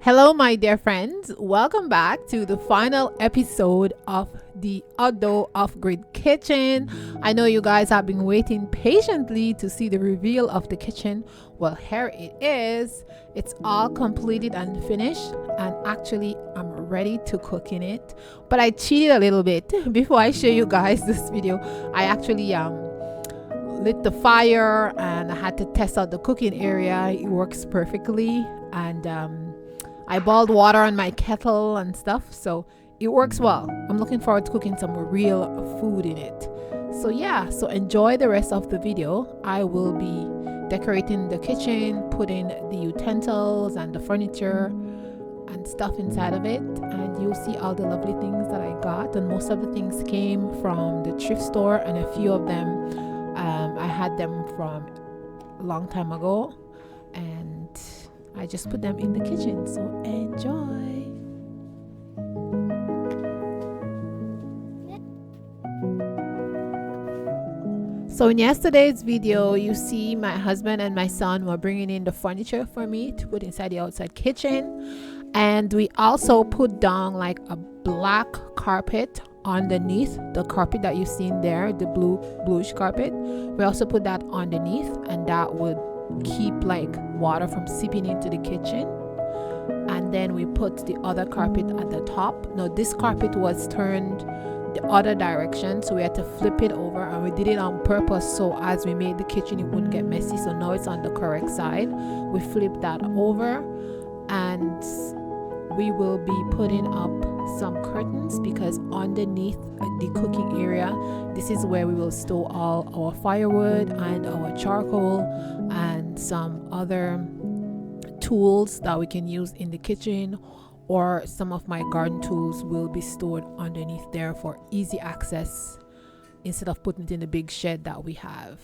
Hello, my dear friends. Welcome back to the final episode of the Outdoor Off-Grid Kitchen. I know you guys have been waiting patiently to see the reveal of the kitchen. Well, here it is. It's all completed and finished, and actually I'm ready to cook in it. But I cheated a little bit before I show you guys this video. I actually lit the fire and I had to test out the cooking area. It works perfectly, and I boiled water on my kettle and stuff, so it works well. I'm looking forward to cooking some real food in it. So yeah, so enjoy the rest of the video. I will be decorating the kitchen, putting the utensils and the furniture and stuff inside of it, and you'll see all the lovely things that I got. And most of the things came from the thrift store, and a few of them I had them from a long time ago, and I just put them in the kitchen. So enjoy. So in yesterday's video, you see my husband and my son were bringing in the furniture for me to put inside the outside kitchen, and we also put down like a black carpet underneath the carpet that you've seen there, the bluish carpet. We also put that underneath, and that would keep like water from seeping into the kitchen. And then we put the other carpet at the top. Now this carpet was turned the other direction, so we had to flip it over, and we did it on purpose so as we made the kitchen it wouldn't get messy. So now it's on the correct side. We flipped that over, and we will be putting up some curtains because underneath the cooking area, this is where we will store all our firewood and our charcoal and some other tools that we can use in the kitchen, or some of my garden tools will be stored underneath there for easy access instead of putting it in the big shed that we have.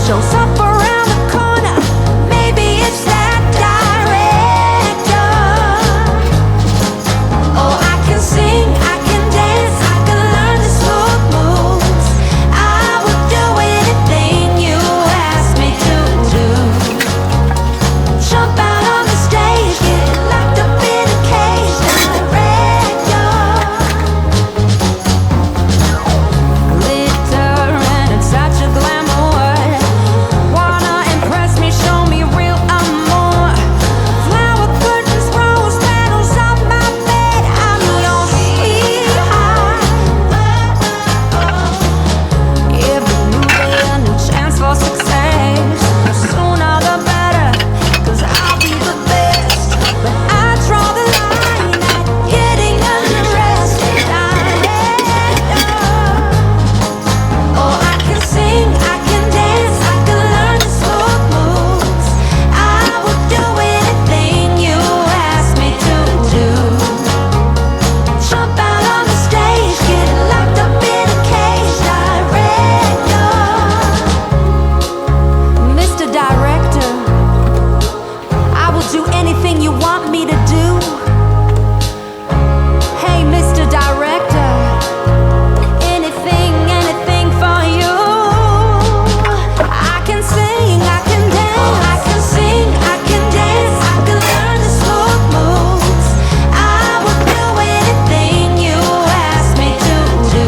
shows up around the corner. Maybe it's that director. Oh, I can sing, I can dance, I can learn the smooth moves. I would do anything you ask me to do. Jump out on the stage, get locked up in a cage. Director, glitter and it's such a glamour. Wanna impress me, show me real amour. Flower curtains, rose petals on my bed. I'm your sweetheart. Every new day a new chance for success. The sooner the better, 'cause I'll be the best. But I draw the line at getting undressed. Director. Oh, I can sing, I can dance, I can learn the smooth moves. I would do anything you ask me to do. Jump out on the stage, get locked up in a cage. Director, Mr. Director, I will do anything you want me to do. Hey, Mr. Director, anything, anything for you. I can sing, I can dance, I can sing, I can dance, I can learn the smooth moves. I would do anything you ask me to do.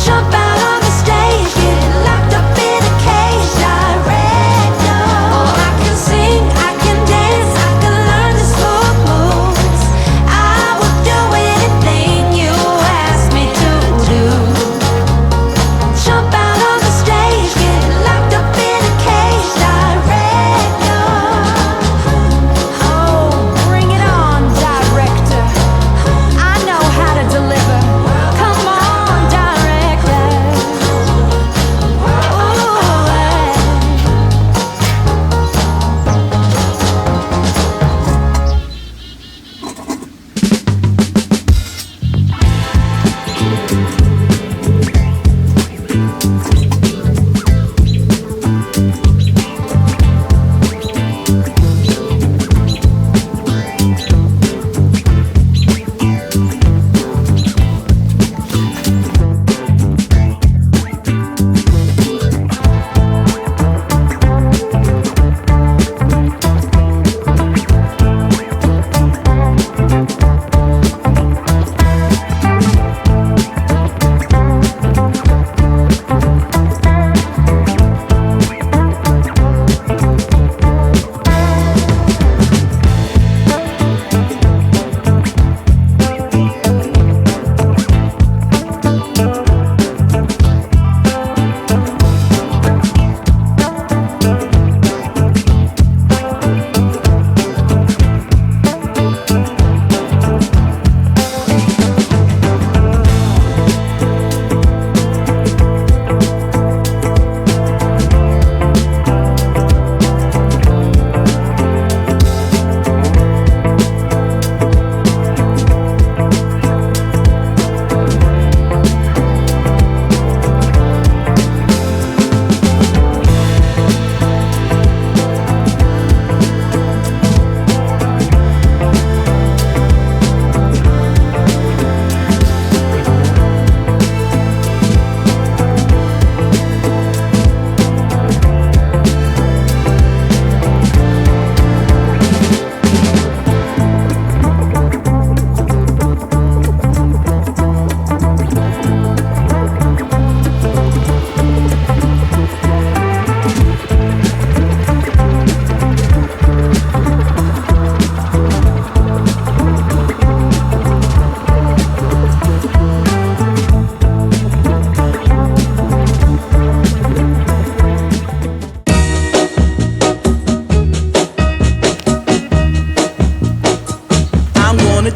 Jump out on the stage, get locked up in a cage. Director, oh, I can sing, I can dance, I can learn the smooth moves. I would do anything you ask me to do. Jump out on the stage, get locked up in a cage. Director, oh, bring it on, director. I know how to deliver. Come on, director.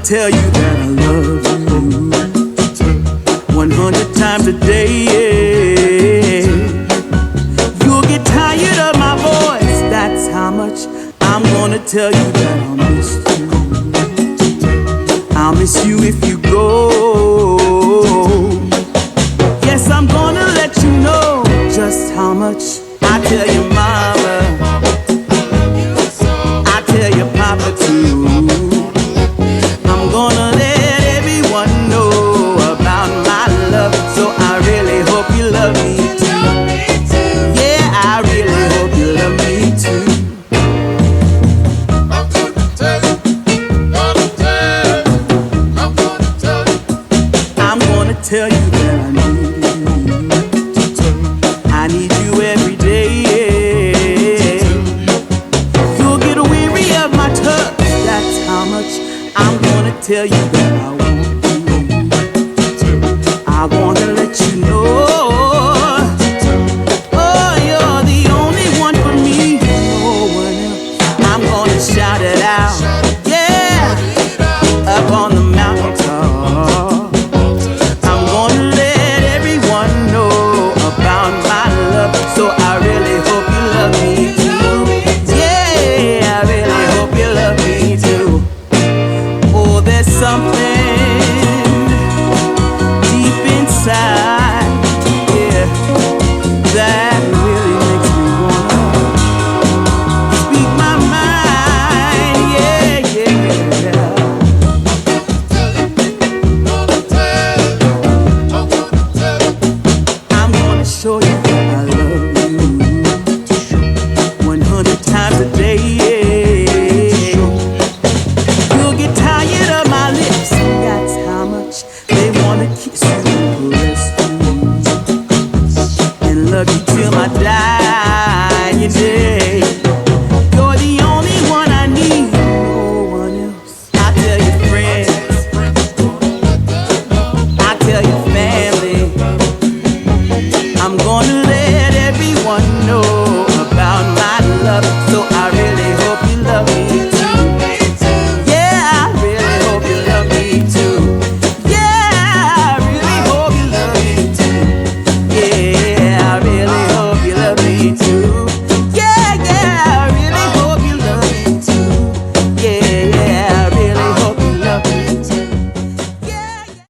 Tell you that I love you 100 times a day. You'll get tired of my voice, that's how much I'm gonna tell you that I'll miss you. I'll miss you if you go. Yes, I'm gonna let you know just how much much I tell your mama, I tell your papa too. I'm gonna let everyone know about my love, so I really hope you love me too. Yeah, I really hope you love me too. I'm gonna tell you that I need you. I need you every day. You'll get weary of my touch. That's how much I'm gonna tell you that I want you. I wanna let you know, oh, you're the only one for me, no one else. I'm gonna shout it out, yeah, up on the mountaintop. I'm gonna let everyone know about my love, so I really hope you love me too. Yeah, I really hope you love me too. Oh, there's something deep inside, yeah, that really makes me wanna speak my mind, yeah, yeah. I'm gonna show you that I love you 100 times a day, yeah. You'll get tired of my lips, that's how much they wanna kiss you and caress you and love you till my dying day.